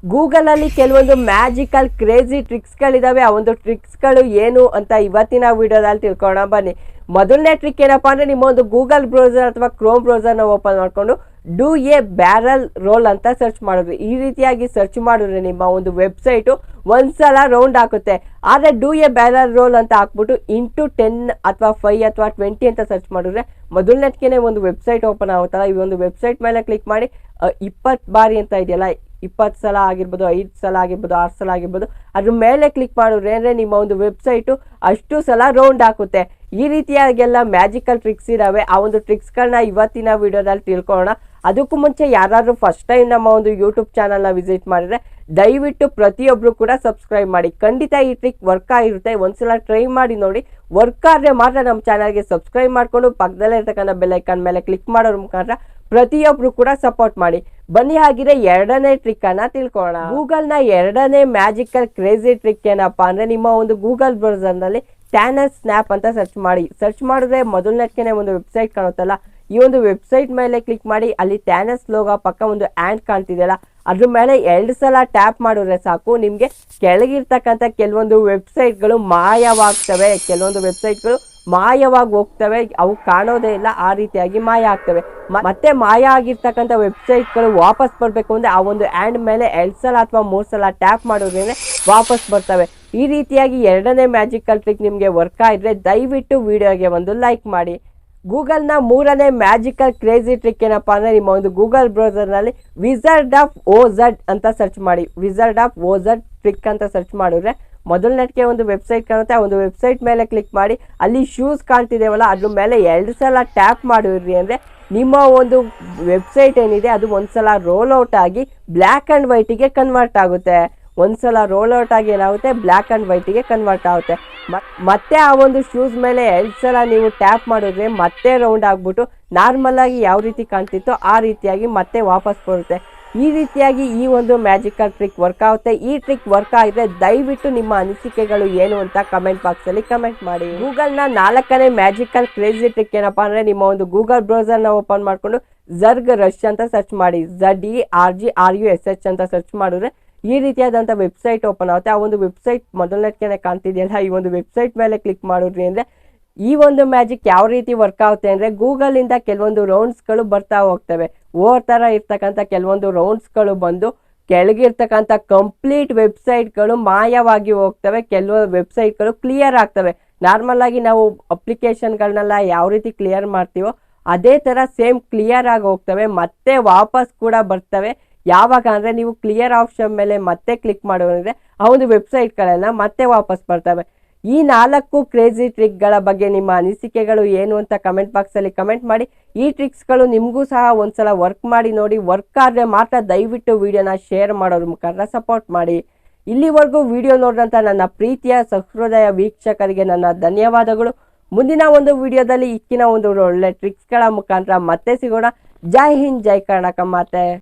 Google ಅಲ್ಲಿ ಕೆಲವೊಂದು magical crazy ಟ್ರಿಕ್ಸ್ಗಳಿದಾವೆ. ಆ ಒಂದು ಟ್ರಿಕ್ಸ್ಗಳು ಏನು ಅಂತ ಇವತ್ತಿನ ವಿಡಿಯೋದಲ್ಲಿ ತಿಳ್ಕೊಳ್ಳೋಣ ಬನ್ನಿ. ಮೊದಲನೇ ಟ್ರಿಕ್ ಏನಪ್ಪಾ ಅಂದ್ರೆ, ನಿಮ್ಮ ಒಂದು ಗೂಗಲ್ ಬ್ರೌಸರ್ ಅಥವಾ ಕ್ರೋಮ್ ಬ್ರೌಸರ್ನ ಓಪನ್ ಮಾಡಿಕೊಂಡು ಡೂ ಎ ಬ್ಯಾರಲ್ ರೋಲ್ ಅಂತ ಸರ್ಚ್ ಮಾಡಿದ್ರಿ. ಈ ರೀತಿಯಾಗಿ ಸರ್ಚ್ ಮಾಡಿದ್ರೆ ನಿಮ್ಮ ಒಂದು ವೆಬ್ಸೈಟು ಒಂದ್ಸಲ ರೌಂಡ್ ಹಾಕುತ್ತೆ. ಆದರೆ ಡೂ ಎ ಬ್ಯಾರಲ್ ರೋಲ್ ಅಂತ ಹಾಕ್ಬಿಟ್ಟು ಇಂಟು 10 ಅಥವಾ 5 ಅಥವಾ 20 ಅಂತ ಸರ್ಚ್ ಮಾಡಿದ್ರೆ ಮೊದಲನೇದಕ್ಕೆ ಒಂದು ವೆಬ್ಸೈಟ್ ಓಪನ್ ಆಗುತ್ತಲ್ಲ, ಈ ಒಂದು ವೆಬ್ಸೈಟ್ ಮೇಲೆ ಕ್ಲಿಕ್ ಮಾಡಿ 20 ಬಾರಿ ಅಂತ ಇದೆಯಲ್ಲ, 20 ಸಲ ಆಗಿರ್ಬೋದು, 5 ಸಲ ಆಗಿರ್ಬೋದು, 6 ಸಲ ಆಗಿರ್ಬೋದು, ಅದ್ರ ಮೇಲೆ ಕ್ಲಿಕ್ ಮಾಡಿದ್ರೆ ಅಂದರೆ ನಿಮ್ಮ ಒಂದು ವೆಬ್ಸೈಟು ಅಷ್ಟು ಸಲ ರೌಂಡ್ ಹಾಕುತ್ತೆ. ಈ ರೀತಿಯಾಗೆಲ್ಲ ಮ್ಯಾಜಿಕಲ್ ಟ್ರಿಕ್ಸ್ ಇದ್ದಾವೆ. ಆ ಒಂದು ಟ್ರಿಕ್ಸ್ಗಳನ್ನ ಇವತ್ತಿನ ವಿಡಿಯೋದಲ್ಲಿ ತಿಳ್ಕೊಳ್ಳೋಣ. ಅದಕ್ಕೂ ಮುಂಚೆ ಯಾರಾದರೂ ಫಸ್ಟ್ ಟೈಮ್ ನಮ್ಮ ಒಂದು ಯೂಟ್ಯೂಬ್ ಚಾನಲ್ನ ವಿಸಿಟ್ ಮಾಡಿದ್ರೆ ದಯವಿಟ್ಟು ಪ್ರತಿಯೊಬ್ಬರು ಕೂಡ ಸಬ್ಸ್ಕ್ರೈಬ್ ಮಾಡಿ. ಖಂಡಿತ ಈ ಟ್ರಿಕ್ ವರ್ಕ್ ಆಗಿರುತ್ತೆ. ಒಂದ್ಸಲ ಟ್ರೈ ಮಾಡಿ ನೋಡಿ. ವರ್ಕ್ ಆದರೆ ಮಾತ್ರ ನಮ್ಮ ಚಾನಲ್ಗೆ ಸಬ್ಸ್ಕ್ರೈಬ್ ಮಾಡಿಕೊಂಡು ಪಕ್ಕದಲ್ಲೇ ಇರ್ತಕ್ಕಂಥ ಬೆಲ್ ಐಕಾನ್ ಮೇಲೆ ಕ್ಲಿಕ್ ಮಾಡೋದ್ರ ಮುಖಾಂತರ ಪ್ರತಿಯೊಬ್ಬರು ಕೂಡ ಸಪೋರ್ಟ್ ಮಾಡಿ. ಬನ್ನಿ, ಹಾಗಿದ್ರೆ ಎರಡನೇ ಟ್ರಿಕ್ ಅನ್ನ ತಿಳ್ಕೊಳ್ಳೋಣ. ಗೂಗಲ್ನ ಎರಡನೇ ಮ್ಯಾಜಿಕಲ್ ಕ್ರೇಜಿ ಟ್ರಿಕ್ ಏನಪ್ಪಾ ಅಂದ್ರೆ, ನಿಮ್ಮ ಒಂದು ಗೂಗಲ್ ಬ್ರೌಸರ್ನಲ್ಲಿ ಟ್ಯಾನಸ್ ಸ್ನ್ಯಾಪ್ ಅಂತ ಸರ್ಚ್ ಮಾಡಿದ್ರೆ ಮೊದಲನೇದಕ್ಕೆ ಒಂದು ವೆಬ್ಸೈಟ್ ಕಾಣುತ್ತಲ್ಲ, ಈ ಒಂದು ವೆಬ್ಸೈಟ್ ಮೇಲೆ ಕ್ಲಿಕ್ ಮಾಡಿ ಅಲ್ಲಿ ಟ್ಯಾನಸ್ ಲೋಗೋ ಪಕ್ಕ ಒಂದು ಆ್ಯಂಡ್ ಕಾಣ್ತಿದೆಯಲ್ಲ, ಅದ್ರ ಮೇಲೆ 2 ಸಲ ಟ್ಯಾಪ್ ಮಾಡಿದ್ರೆ ಸಾಕು, ನಿಮಗೆ ಕೆಳಗಿರ್ತಕ್ಕಂಥ ಕೆಲವೊಂದು ವೆಬ್ಸೈಟ್ಗಳು ಮಾಯವಾಗ್ತವೆ. ಕೆಲವೊಂದು ವೆಬ್ಸೈಟ್ಗಳು ಮಾಯವಾಗಿ ಹೋಗ್ತವೆ, ಅವು ಕಾಣೋದೇ ಇಲ್ಲ, ಆ ರೀತಿಯಾಗಿ ಮಾಯ ಆಗ್ತವೆ. ಮತ್ತೆ ಮಾಯ ಆಗಿರ್ತಕ್ಕಂಥ ವೆಬ್ಸೈಟ್ಗಳು ವಾಪಸ್ ಬರಬೇಕು ಅಂದರೆ ಆ ಒಂದು ಆ್ಯಂಡ್ ಮೇಲೆ 2 ಸಲ ಅಥವಾ 3 ಸಲ ಟ್ಯಾಪ್ ಮಾಡೋದ್ರಿಂದ ವಾಪಸ್ ಬರ್ತವೆ. ಈ ರೀತಿಯಾಗಿ ಎರಡನೇ ಮ್ಯಾಜಿಕಲ್ ಟ್ರಿಕ್ ನಿಮಗೆ ವರ್ಕ್ ಆಗಿದ್ರೆ ದಯವಿಟ್ಟು ವಿಡಿಯೋಗೆ ಒಂದು ಲೈಕ್ ಮಾಡಿ. ಗೂಗಲ್ನ ಮೂರನೇ ಮ್ಯಾಜಿಕಲ್ ಕ್ರೇಜಿ ಟ್ರಿಕ್ ಏನಪ್ಪ ಅಂದರೆ, ನಿಮ್ಮ ಒಂದು ಗೂಗಲ್ ಬ್ರೌಸರ್ನಲ್ಲಿ ವಿಸರ್ಡ್ ಆಫ್ OZ ಅಂತ ಸರ್ಚ್ ಮಾಡಿ. ವಿಸರ್ಡ್ ಆಫ್ OZ ಟ್ರಿಕ್ ಅಂತ ಸರ್ಚ್ ಮಾಡಿದ್ರೆ ಮೊದಲನೇದಕ್ಕೆ ಒಂದು ವೆಬ್ಸೈಟ್ ಕಾಣುತ್ತೆ. ಆ ಒಂದು ವೆಬ್ಸೈಟ್ ಮೇಲೆ ಕ್ಲಿಕ್ ಮಾಡಿ ಅಲ್ಲಿ ಶೂಸ್ ಕಾಣ್ತಿದ್ದೇವಲ್ಲ, ಅದ್ರ ಮೇಲೆ 2 ಸಲ ಟ್ಯಾಪ್ ಮಾಡಿದ್ರಿ ಅಂದರೆ ನಿಮ್ಮ ಒಂದು ವೆಬ್ಸೈಟ್ ಏನಿದೆ ಅದು ಒಂದ್ಸಲ ರೋಲ್ ಔಟ್ ಆಗಿ ಬ್ಲ್ಯಾಕ್ ಆ್ಯಂಡ್ ವೈಟಿಗೆ ಕನ್ವರ್ಟ್ ಆಗುತ್ತೆ. ಒಂದ್ಸಲ ರೋಲ್ ಔಟ್ ಆಗಿ ಏನಾಗುತ್ತೆ, ಬ್ಲ್ಯಾಕ್ ಆ್ಯಂಡ್ ವೈಟಿಗೆ ಕನ್ವರ್ಟ್ ಆಗುತ್ತೆ. ಮತ್ತೆ ಆ ಒಂದು ಶೂಸ್ ಮೇಲೆ 2 ಸಲ ನೀವು ಟ್ಯಾಪ್ ಮಾಡಿದ್ರೆ ಮತ್ತೆ ರೌಂಡ್ ಆಗಿಬಿಟ್ಟು ನಾರ್ಮಲ್ ಆಗಿ ಯಾವ ರೀತಿ ಕಾಣ್ತಿತ್ತೋ ಆ ರೀತಿಯಾಗಿ ಮತ್ತೆ ವಾಪಸ್ ಬರುತ್ತೆ. ಈ ರೀತಿಯಾಗಿ ಈ ಒಂದು ಮ್ಯಾಜಿಕಲ್ ಟ್ರಿಕ್ ವರ್ಕ್ ಆಗುತ್ತೆ. ಈ ಟ್ರಿಕ್ ವರ್ಕ್ ಆಗಿದ್ರೆ ದಯವಿಟ್ಟು ನಿಮ್ಮ ಅನಿಸಿಕೆಗಳು ಏನು ಅಂತ ಕಮೆಂಟ್ ಬಾಕ್ಸಲ್ಲಿ ಕಮೆಂಟ್ ಮಾಡಿ. ಗೂಗಲ್ನ 4ನೇ ಮ್ಯಾಜಿಕಲ್ ಕ್ರೇಜಿ ಟ್ರಿಕ್ ಏನಪ್ಪಾ ಅಂದರೆ, ನಿಮ್ಮ ಒಂದು ಗೂಗಲ್ ಬ್ರೌಸರ್ನ ಓಪನ್ ಮಾಡಿಕೊಂಡು zurg ರಶ್ ಅಂತ ಸರ್ಚ್ ಮಾಡಿ. ZERGRUSH ಅಂತ ಸರ್ಚ್ ಮಾಡಿದ್ರೆ ಈ ರೀತಿಯಾದಂಥ ವೆಬ್ಸೈಟ್ ಓಪನ್ ಆಗುತ್ತೆ. ಆ ಒಂದು ವೆಬ್ಸೈಟ್ ಮೊದಲನೇದಕ್ಕೆ ಕಾಣ್ತಿದೆಯಲ್ಲ, ಈ ಒಂದು ವೆಬ್ಸೈಟ್ ಮೇಲೆ ಕ್ಲಿಕ್ ಮಾಡಿದ್ರಿ ಅಂದರೆ ಈ ಒಂದು ಮ್ಯಾಜಿಕ್ ಯಾವ ರೀತಿ ವರ್ಕ್ ಆಗುತ್ತೆ ಅಂದರೆ, ಗೂಗಲಿಂದ ಕೆಲವೊಂದು ರೌಂಡ್ಸ್ಗಳು ಬರ್ತಾ ಹೋಗ್ತವೆ. ಥರ ಇರ್ತಕ್ಕಂಥ ಕೆಲವೊಂದು ರೌಂಡ್ಸ್ಗಳು ಬಂದು ಕೆಳಗಿರ್ತಕ್ಕಂಥ ಕಂಪ್ಲೀಟ್ ವೆಬ್ಸೈಟ್ಗಳು ಮಾಯವಾಗಿ ಹೋಗ್ತವೆ. ಕೆಲವು ವೆಬ್ಸೈಟ್ಗಳು ಕ್ಲಿಯರ್ ಆಗ್ತವೆ. ನಾರ್ಮಲ್ ಆಗಿ ನಾವು ಅಪ್ಲಿಕೇಶನ್ಗಳನ್ನೆಲ್ಲ ಯಾವ ರೀತಿ ಕ್ಲಿಯರ್ ಮಾಡ್ತೀವೋ ಅದೇ ಥರ ಸೇಮ್ ಕ್ಲಿಯರ್ ಆಗಿ ಹೋಗ್ತವೆ, ಮತ್ತೆ ವಾಪಸ್ ಕೂಡ ಬರ್ತವೆ. ಯಾವಾಗ ಅಂದರೆ, ನೀವು ಕ್ಲಿಯರ್ ಆಪ್ಷನ್ ಮೇಲೆ ಮತ್ತೆ ಕ್ಲಿಕ್ ಮಾಡೋದ್ರೆ ಆ ಒಂದು ವೆಬ್ಸೈಟ್ಗಳೆಲ್ಲ ಮತ್ತೆ ವಾಪಸ್ ಬರ್ತವೆ. ಈ 4 ಕ್ರೇಜಿ ಟ್ರಿಕ್ಗಳ ಬಗ್ಗೆ ನಿಮ್ಮ ಅನಿಸಿಕೆಗಳು ಏನು ಅಂತ ಕಮೆಂಟ್ ಬಾಕ್ಸಲ್ಲಿ ಕಮೆಂಟ್ ಮಾಡಿ. ಈ ಟ್ರಿಕ್ಸ್ಗಳು ನಿಮಗೂ ಸಹ ಒಂದ್ಸಲ ವರ್ಕ್ ಮಾಡಿ ನೋಡಿ. ವರ್ಕ್ ಆದರೆ ಮಾತ್ರ ದಯವಿಟ್ಟು ವಿಡಿಯೋನ ಶೇರ್ ಮಾಡೋದ್ರ ಮುಖಾಂತರ ಸಪೋರ್ಟ್ ಮಾಡಿ. ಇಲ್ಲಿವರೆಗೂ ವಿಡಿಯೋ ನೋಡಿದಂಥ ನನ್ನ ಪ್ರೀತಿಯ ಸಹೃದಯ ವೀಕ್ಷಕರಿಗೆ ನನ್ನ ಧನ್ಯವಾದಗಳು. ಮುಂದಿನ ಒಂದು ವಿಡಿಯೋದಲ್ಲಿ ಇಕ್ಕಿನ ಒಂದು ಒಳ್ಳೆ ಟ್ರಿಕ್ಸ್ಗಳ ಮುಖಾಂತರ ಮತ್ತೆ ಸಿಗೋಣ. ಜೈ ಹಿಂದ್, ಜೈ ಕರ್ನಾಟಕ ಮಾತೆ.